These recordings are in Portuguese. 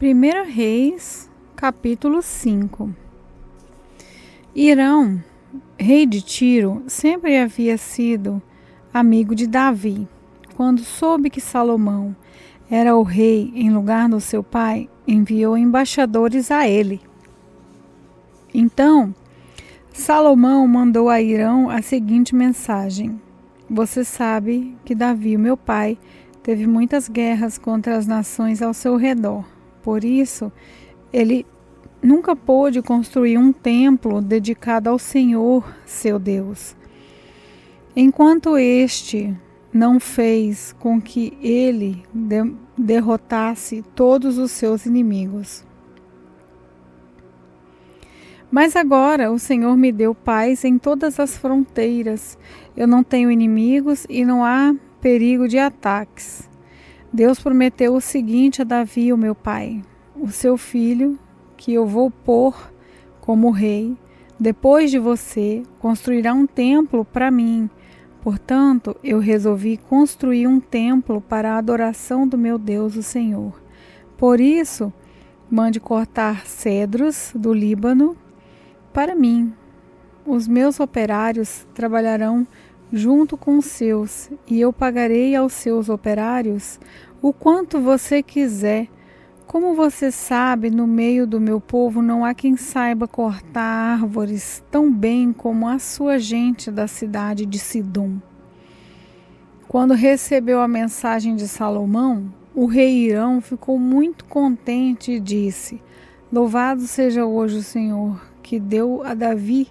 1 Reis, capítulo 5. Hirão, rei de Tiro, sempre havia sido amigo de Davi. Quando soube que Salomão era o rei em lugar do seu pai, enviou embaixadores a ele. Então, Salomão mandou a Hirão a seguinte mensagem: Você sabe que Davi, meu pai, teve muitas guerras contra as nações ao seu redor. Por isso, ele nunca pôde construir um templo dedicado ao Senhor, seu Deus. Enquanto este não fez com que ele derrotasse todos os seus inimigos. Mas agora o Senhor me deu paz em todas as fronteiras. Eu não tenho inimigos e não há perigo de ataques. Deus prometeu o seguinte a Davi, o meu pai: o seu filho, que eu vou pôr como rei, depois de você, construirá um templo para mim. Portanto, eu resolvi construir um templo para a adoração do meu Deus, o Senhor. Por isso, mande cortar cedros do Líbano para mim. Os meus operários trabalharão junto com os seus, e eu pagarei aos seus operários o quanto você quiser. Como você sabe, no meio do meu povo não há quem saiba cortar árvores tão bem como a sua gente da cidade de Sidom. Quando recebeu a mensagem de Salomão, o rei Hirão ficou muito contente e disse: Louvado seja hoje o Senhor, que deu a Davi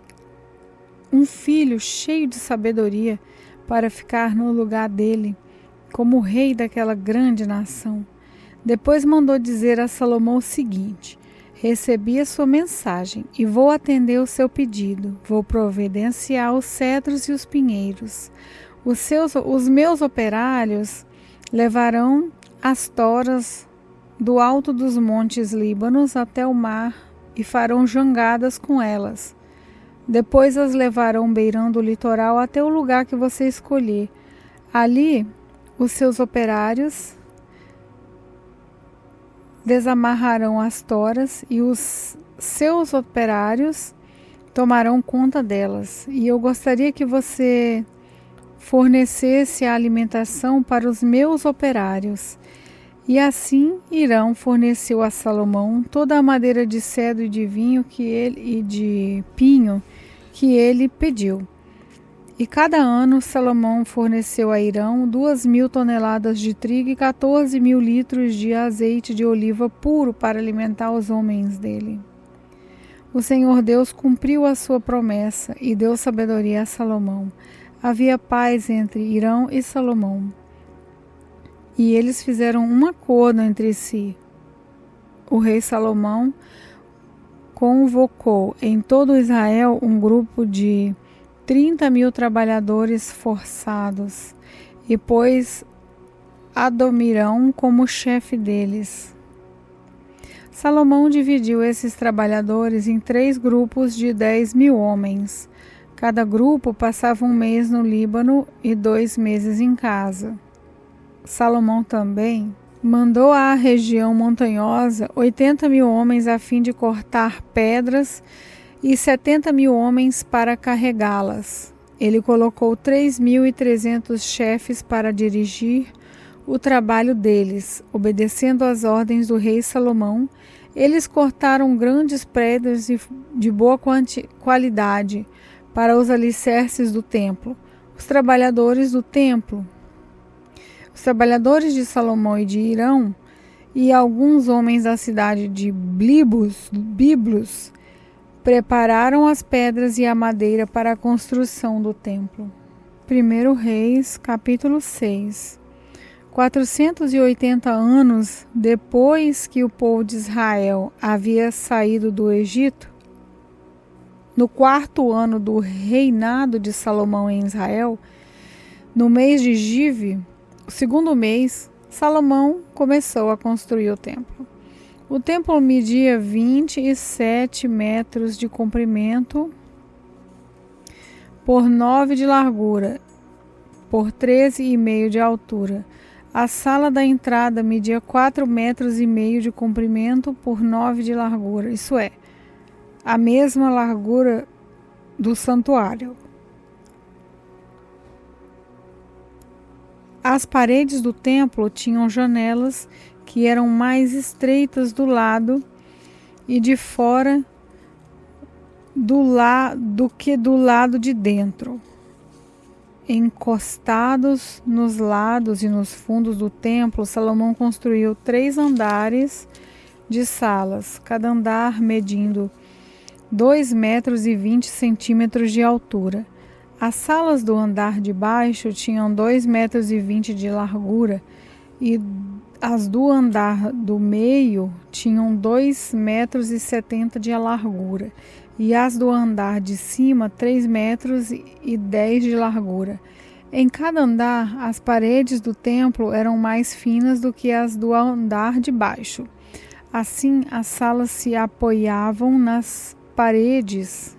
um filho cheio de sabedoria para ficar no lugar dele, como rei daquela grande nação. Depois mandou dizer a Salomão o seguinte: Recebi a sua mensagem e vou atender o seu pedido. Vou providenciar os cedros e os pinheiros. Os meus operários levarão as toras do alto dos montes Líbanos até o mar e farão jangadas com elas. Depois as levarão beirando o litoral até o lugar que você escolher. Ali, os seus operários desamarrarão as toras e os seus operários tomarão conta delas. E eu gostaria que você fornecesse a alimentação para os meus operários. E assim Hirão forneceu a Salomão toda a madeira de cedro e de vinho e de pinho que ele pediu. E cada ano Salomão forneceu a Hirão 2.000 toneladas de trigo e 14.000 litros de azeite de oliva puro para alimentar os homens dele. O Senhor Deus cumpriu a sua promessa e deu sabedoria a Salomão. Havia paz entre Hirão e Salomão. E eles fizeram um acordo entre si. O rei Salomão convocou em todo Israel um grupo de 30.000 trabalhadores forçados e pôs Adomirão como chefe deles. Salomão dividiu esses trabalhadores em 3 grupos de 10.000 homens. Cada grupo passava um mês no Líbano e 2 meses em casa. Salomão também mandou à região montanhosa 80.000 homens a fim de cortar pedras e 70.000 homens para carregá-las. Ele colocou 3.300 chefes para dirigir o trabalho deles. Obedecendo às ordens do rei Salomão, eles cortaram grandes prédios de boa qualidade para os alicerces do templo. Os trabalhadores de Salomão e de Hirão e alguns homens da cidade de Biblos prepararam as pedras e a madeira para a construção do templo. 1 Reis, capítulo 6. 480 anos depois que o povo de Israel havia saído do Egito, no 4º ano do reinado de Salomão em Israel, no mês de Give, o 2º mês, Salomão começou a construir o templo. O templo media 27 metros de comprimento por 9 de largura, por 13,5 de altura. A sala da entrada media 4,5 metros de comprimento por 9 de largura, isso é, a mesma largura do santuário. As paredes do templo tinham janelas que eram mais estreitas do lado e de fora do que do lado de dentro. Encostados nos lados e nos fundos do templo, Salomão construiu 3 andares de salas, cada andar medindo 2,20 metros de altura. As salas do andar de baixo tinham 2,20 metros de largura e as do andar do meio tinham 2,70 metros de largura e as do andar de cima 3,10 metros de largura. Em cada andar, as paredes do templo eram mais finas do que as do andar de baixo. Assim, as salas se apoiavam nas paredes,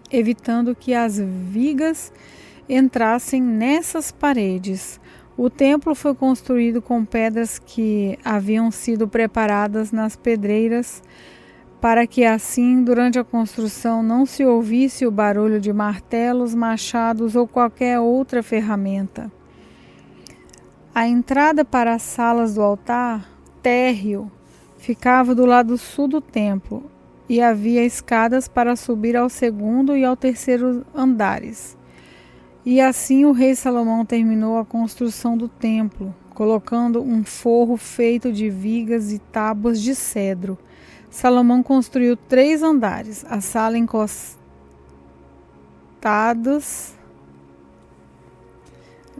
evitando que as vigas entrassem nessas paredes. O templo foi construído com pedras que haviam sido preparadas nas pedreiras, para que assim, durante a construção, não se ouvisse o barulho de martelos, machados ou qualquer outra ferramenta. A entrada para as salas do altar, térreo, ficava do lado sul do templo, e havia escadas para subir ao segundo e ao terceiro andares. E assim o rei Salomão terminou a construção do templo, colocando um forro feito de vigas e tábuas de cedro. Salomão construiu 3 andares, a sala encostadas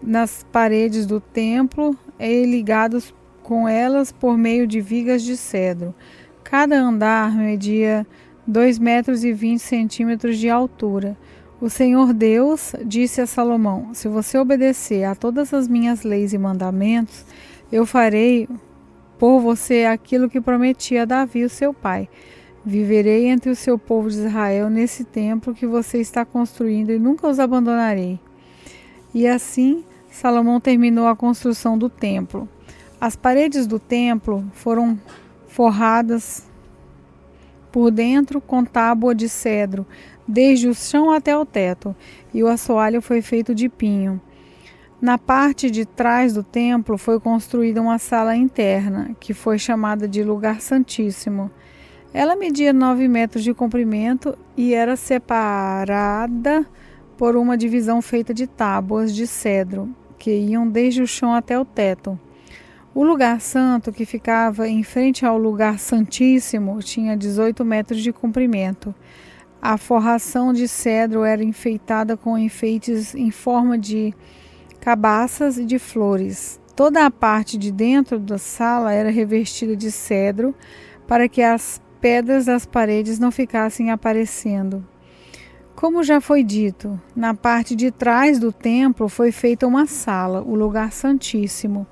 nas paredes do templo e ligados com elas por meio de vigas de cedro. Cada andar media 2,20 metros de altura. O Senhor Deus disse a Salomão: se você obedecer a todas as minhas leis e mandamentos, eu farei por você aquilo que prometi a Davi, o seu pai. Viverei entre o seu povo de Israel nesse templo que você está construindo e nunca os abandonarei. E assim, Salomão terminou a construção do templo. As paredes do templo foram forradas por dentro com tábua de cedro, desde o chão até o teto, e o assoalho foi feito de pinho. Na parte de trás do templo foi construída uma sala interna, que foi chamada de Lugar Santíssimo. Ela media 9 metros de comprimento e era separada por uma divisão feita de tábuas de cedro, que iam desde o chão até o teto. O lugar santo, que ficava em frente ao Lugar Santíssimo, tinha 18 metros de comprimento. A forração de cedro era enfeitada com enfeites em forma de cabaças e de flores. Toda a parte de dentro da sala era revestida de cedro para que as pedras das paredes não ficassem aparecendo. Como já foi dito, na parte de trás do templo foi feita uma sala, o Lugar Santíssimo,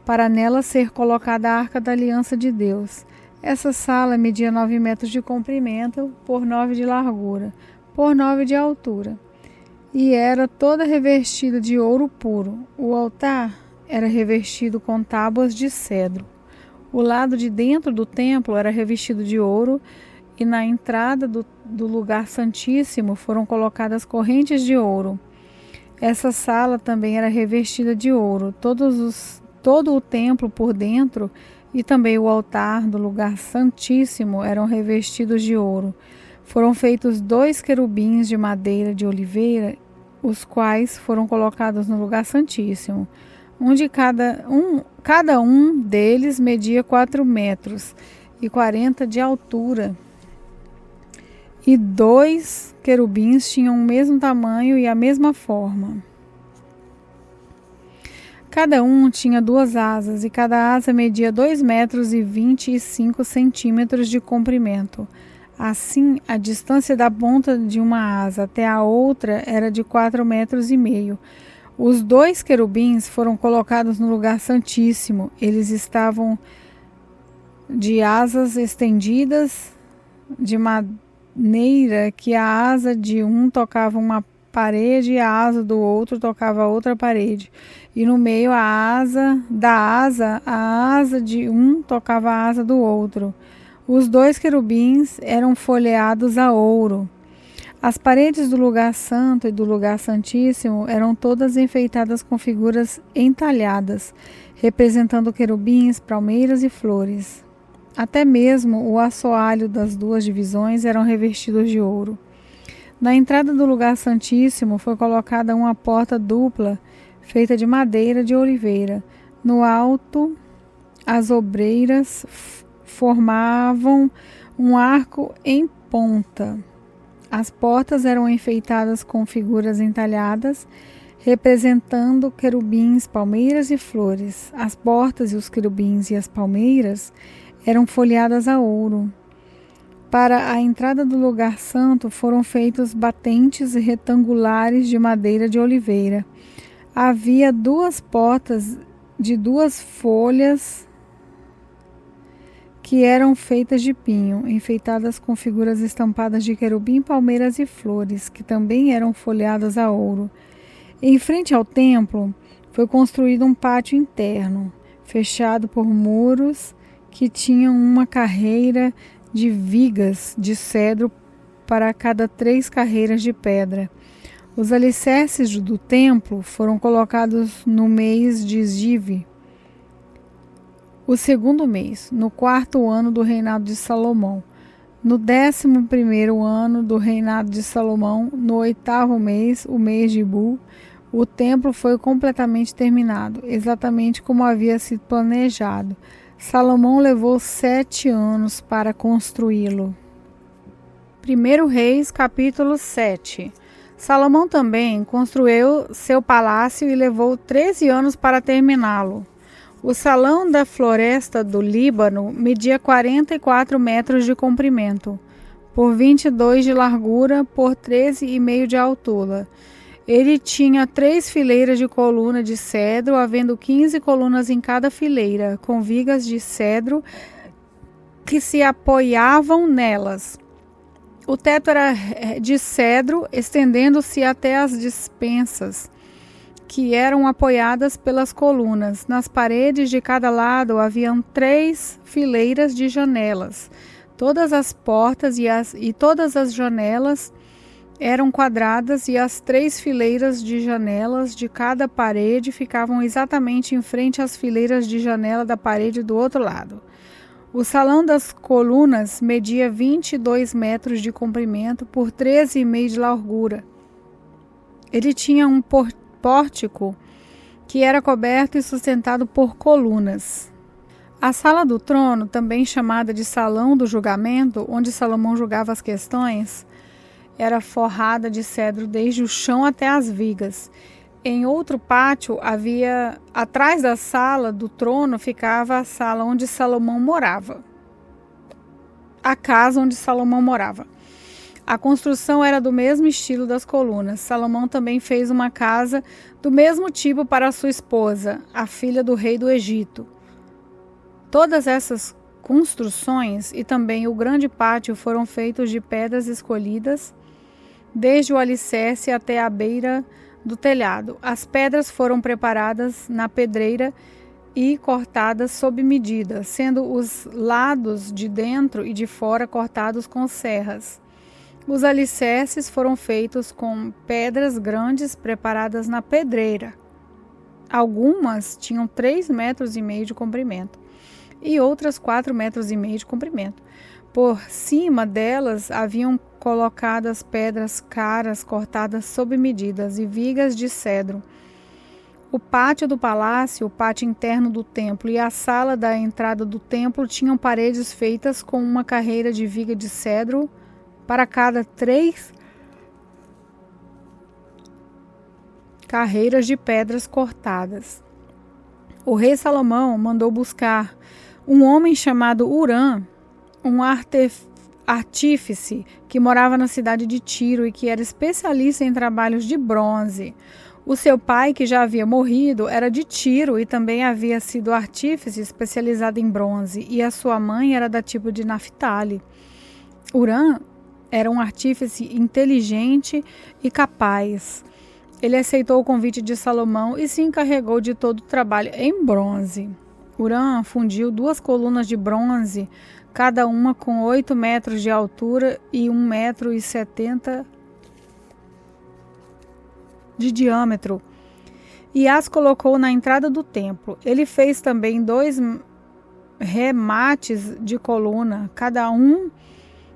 para nela ser colocada a Arca da Aliança de Deus. Essa sala media 9 metros de comprimento por 9 de largura, por 9 de altura, e era toda revestida de ouro puro. O altar era revestido com tábuas de cedro. O lado de dentro do templo era revestido de ouro, e na entrada do Lugar Santíssimo foram colocadas correntes de ouro. Essa sala também era revestida de ouro. Todo o templo por dentro e também o altar do Lugar Santíssimo eram revestidos de ouro. Foram feitos 2 querubins de madeira de oliveira, os quais foram colocados no Lugar Santíssimo. Cada um deles media 4,40 metros de altura. E 2 querubins tinham o mesmo tamanho e a mesma forma. Cada um tinha 2 asas, e cada asa media 2,25 metros de comprimento. Assim, a distância da ponta de uma asa até a outra era de 4,5 metros. Os 2 querubins foram colocados no Lugar Santíssimo. Eles estavam de asas estendidas, de maneira que a asa de um tocava uma parede e a asa do outro tocava a outra parede. E no meio a asa de um tocava a asa do outro. Os 2 querubins eram folheados a ouro. As paredes do lugar santo e do lugar santíssimo eram todas enfeitadas com figuras entalhadas, representando querubins, palmeiras e flores. Até mesmo o assoalho das 2 divisões eram revestidos de ouro. Na entrada do lugar santíssimo foi colocada uma porta dupla, feita de madeira de oliveira. No alto, as obreiras formavam um arco em ponta. As portas eram enfeitadas com figuras entalhadas, representando querubins, palmeiras e flores. As portas e os querubins e as palmeiras eram folheadas a ouro. Para a entrada do lugar santo foram feitos batentes retangulares de madeira de oliveira. Havia 2 portas de 2 folhas que eram feitas de pinho, enfeitadas com figuras estampadas de querubim, palmeiras e flores, que também eram folheadas a ouro. Em frente ao templo foi construído um pátio interno, fechado por muros que tinham uma carreira de vigas de cedro para cada 3 carreiras de pedra. Os alicerces do templo foram colocados no mês de Ziv, o 2º mês, no 4º ano do reinado de Salomão. No 11º ano do reinado de Salomão, no 8º mês, o mês de Bu, o templo foi completamente terminado, exatamente como havia sido planejado. Salomão levou 7 anos para construí-lo. 1 Reis, capítulo 7. Salomão também construiu seu palácio e levou 13 anos para terminá-lo. O salão da floresta do Líbano media 44 metros de comprimento, por 22 de largura, por 13,5 de altura. Ele tinha 3 fileiras de coluna de cedro, havendo 15 colunas em cada fileira, com vigas de cedro que se apoiavam nelas. O teto era de cedro, estendendo-se até as despensas, que eram apoiadas pelas colunas. Nas paredes de cada lado haviam 3 fileiras de janelas. Todas as portas e todas as janelas eram quadradas e as 3 fileiras de janelas de cada parede ficavam exatamente em frente às fileiras de janela da parede do outro lado. O salão das colunas media 22 metros de comprimento por 13,5 de largura. Ele tinha um pórtico que era coberto e sustentado por colunas. A sala do trono, também chamada de salão do julgamento, onde Salomão julgava as questões, era forrada de cedro desde o chão até as vigas. Em outro pátio atrás da sala do trono ficava a sala onde Salomão morava. A casa onde Salomão morava. A construção era do mesmo estilo das colunas. Salomão também fez uma casa do mesmo tipo para sua esposa, a filha do rei do Egito. Todas essas construções e também o grande pátio foram feitos de pedras escolhidas, desde o alicerce até a beira do telhado. As pedras foram preparadas na pedreira e cortadas sob medida, sendo os lados de dentro e de fora cortados com serras. Os alicerces foram feitos com pedras grandes preparadas na pedreira. Algumas tinham 3,5 metros de comprimento e outras 4,5 metros de comprimento. Por cima delas haviam colocadas pedras caras cortadas sob medidas e vigas de cedro. O pátio do palácio, o pátio interno do templo e a sala da entrada do templo tinham paredes feitas com uma carreira de viga de cedro para cada 3 carreiras de pedras cortadas. O rei Salomão mandou buscar um homem chamado Hurã, um artífice que morava na cidade de Tiro e que era especialista em trabalhos de bronze. O seu pai, que já havia morrido, era de Tiro e também havia sido artífice especializado em bronze, e a sua mãe era da tribo de Naphtali. Hurã era um artífice inteligente e capaz. Ele aceitou o convite de Salomão e se encarregou de todo o trabalho em bronze. Hurã fundiu 2 colunas de bronze, cada uma com 8 metros de altura e 1,70 m de diâmetro, e as colocou na entrada do templo. Ele fez também 2 remates de coluna, cada um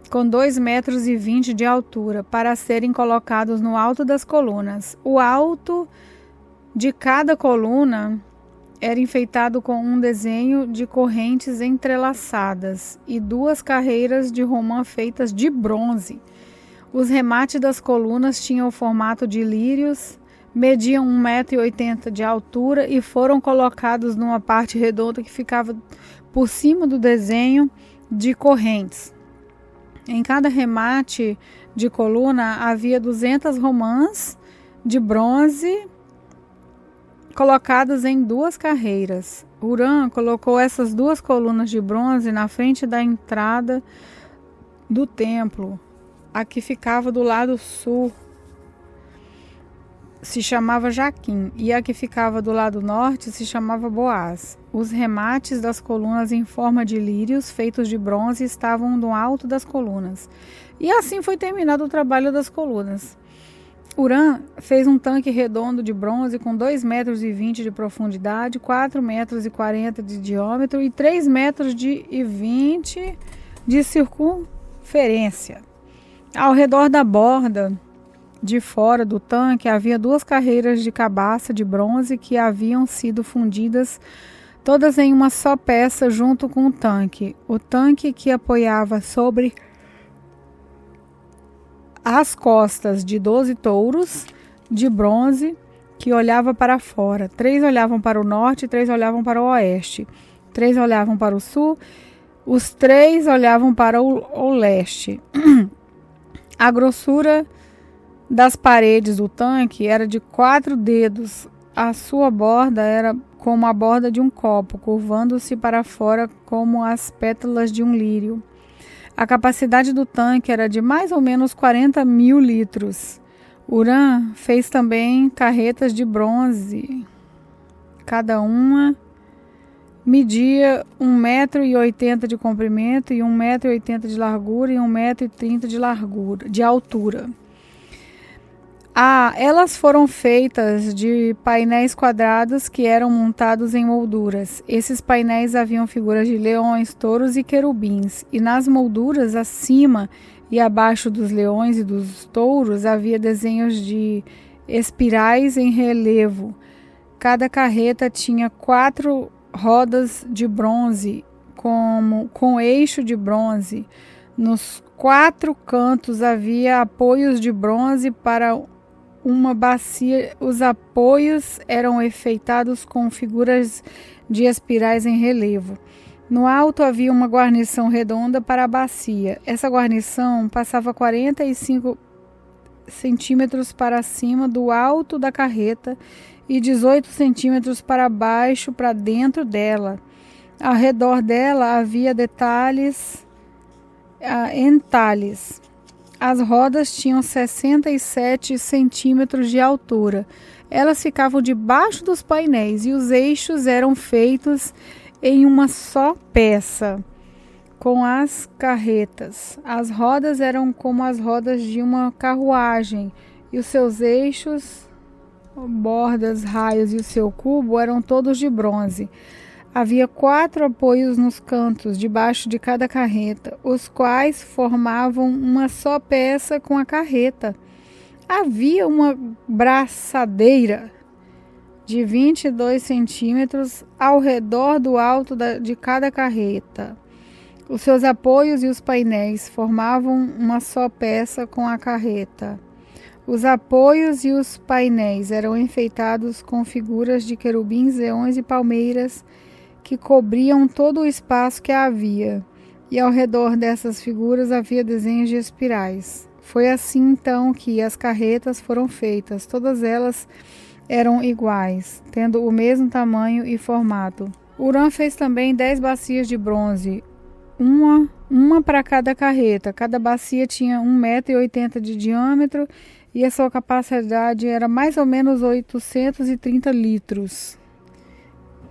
com 2,20 metros de altura, para serem colocados no alto das colunas. O alto de cada coluna era enfeitado com um desenho de correntes entrelaçadas e 2 carreiras de romã feitas de bronze. Os remates das colunas tinham o formato de lírios, mediam 1,80 m de altura e foram colocados numa parte redonda que ficava por cima do desenho de correntes. Em cada remate de coluna havia 200 romãs de bronze colocadas em 2 carreiras. Hurã colocou essas 2 colunas de bronze na frente da entrada do templo. A que ficava do lado sul se chamava Jaquim, e a que ficava do lado norte se chamava Boaz. Os remates das colunas em forma de lírios feitos de bronze estavam no alto das colunas. E assim foi terminado o trabalho das colunas. Hurã fez um tanque redondo de bronze com 2,20 metros de profundidade, 4,40 metros de diâmetro e 3,20 metros de circunferência. Ao redor da borda de fora do tanque havia 2 carreiras de cabaça de bronze que haviam sido fundidas todas em uma só peça junto com o tanque. O tanque que apoiava sobre as costas de 12 touros de bronze que olhava para fora. 3 olhavam para o norte e 3 olhavam para o oeste. 3 olhavam para o sul, os 3 olhavam para o leste. A grossura das paredes do tanque era de 4 dedos. A sua borda era como a borda de um copo, curvando-se para fora como as pétalas de um lírio. A capacidade do tanque era de mais ou menos 40.000 litros. Hurã fez também carretas de bronze. Cada uma media 1,80 m de comprimento e 1,80 m de largura e 1,30 m de altura. Elas foram feitas de painéis quadrados que eram montados em molduras. Esses painéis haviam figuras de leões, touros e querubins, e nas molduras, acima e abaixo dos leões e dos touros, havia desenhos de espirais em relevo. Cada carreta tinha 4 rodas de bronze, com eixo de bronze. Nos 4 cantos havia apoios de bronze para uma bacia. Os apoios eram enfeitados com figuras de espirais em relevo. No alto havia uma guarnição redonda para a bacia. Essa guarnição passava 45 centímetros para cima do alto da carreta e 18 centímetros para baixo, para dentro dela. Ao redor dela havia entalhes. As rodas tinham 67 centímetros de altura. Elas ficavam debaixo dos painéis e os eixos eram feitos em uma só peça com as carretas. As rodas eram como as rodas de uma carruagem e os seus eixos, bordas, raios e o seu cubo eram todos de bronze. Havia 4 apoios nos cantos, debaixo de cada carreta, os quais formavam uma só peça com a carreta. Havia uma braçadeira de 22 centímetros ao redor do alto de cada carreta. Os seus apoios e os painéis formavam uma só peça com a carreta. Os apoios e os painéis eram enfeitados com figuras de querubins, leões e palmeiras que cobriam todo o espaço que havia, e ao redor dessas figuras havia desenhos de espirais. Foi assim então que as carretas foram feitas. Todas elas eram iguais, tendo o mesmo tamanho e formato. Hurã fez também 10 bacias de bronze, uma uma para cada carreta. Cada bacia tinha 1,80 m de diâmetro e a sua capacidade era mais ou menos 830 litros.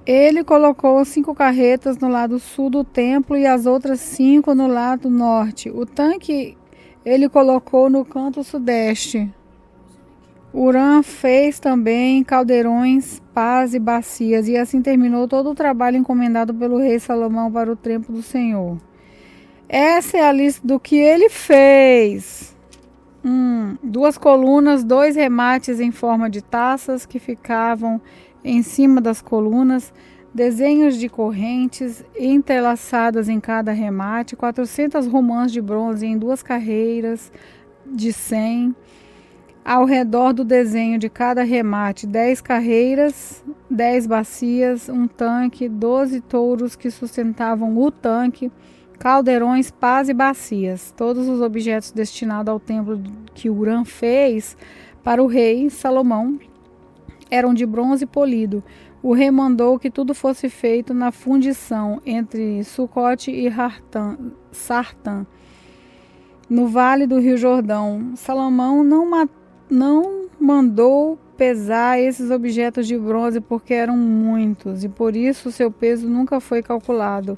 Ele colocou 5 carretas no lado sul do templo e as outras 5 no lado norte. O tanque ele colocou no canto sudeste. Hurã fez também caldeirões, pás e bacias, e assim terminou todo o trabalho encomendado pelo rei Salomão para o templo do Senhor. Essa é a lista do que ele fez. 2 colunas, 2 remates em forma de taças que ficavam em cima das colunas, desenhos de correntes entrelaçadas em cada remate, 400 romãs de bronze em 2 carreiras de 100. Ao redor do desenho de cada remate, 10 carreiras, 10 bacias, um tanque, 12 touros que sustentavam o tanque, caldeirões, pás e bacias. Todos os objetos destinados ao templo que Hurã fez para o rei Salomão eram de bronze polido. O rei mandou que tudo fosse feito na fundição entre Sucote e Sartã, no vale do Rio Jordão. Salomão não mandou pesar esses objetos de bronze porque eram muitos e por isso seu peso nunca foi calculado.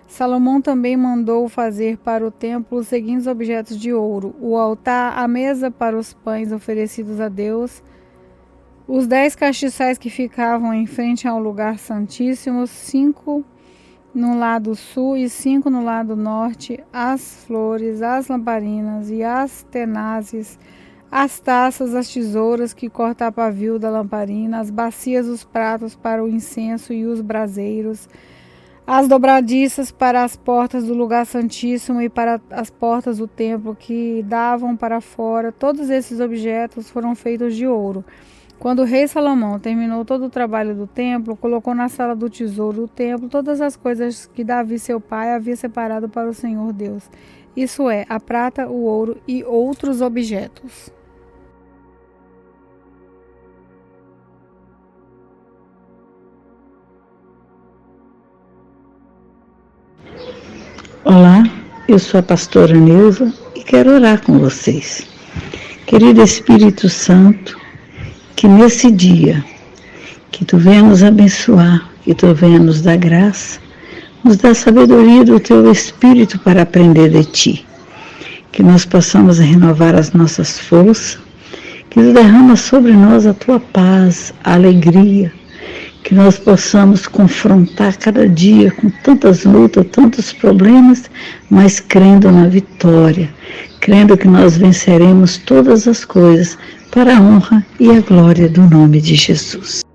Salomão também mandou fazer para o templo os seguintes objetos de ouro: o altar, a mesa para os pães oferecidos a Deus, os 10 castiçais que ficavam em frente ao lugar santíssimo, 5 no lado sul e 5 no lado norte, as flores, as lamparinas e as tenazes, as taças, as tesouras que cortam a pavio da lamparina, as bacias, os pratos para o incenso e os braseiros, as dobradiças para as portas do lugar santíssimo e para as portas do templo que davam para fora. Todos esses objetos foram feitos de ouro. Quando o rei Salomão terminou todo o trabalho do templo, colocou na sala do tesouro do templo todas as coisas que Davi, seu pai, havia separado para o Senhor Deus. Isso é, a prata, o ouro e outros objetos. Olá, eu sou a pastora Neuza e quero orar com vocês. Querido Espírito Santo, que nesse dia, que Tu venha nos abençoar, que Tu venha nos dar graça, nos dar sabedoria do Teu Espírito para aprender de Ti. Que nós possamos renovar as nossas forças, que Tu derrama sobre nós a Tua paz, a alegria, que nós possamos confrontar cada dia com tantas lutas, tantos problemas, mas crendo na vitória, crendo que nós venceremos todas as coisas para a honra e a glória do nome de Jesus.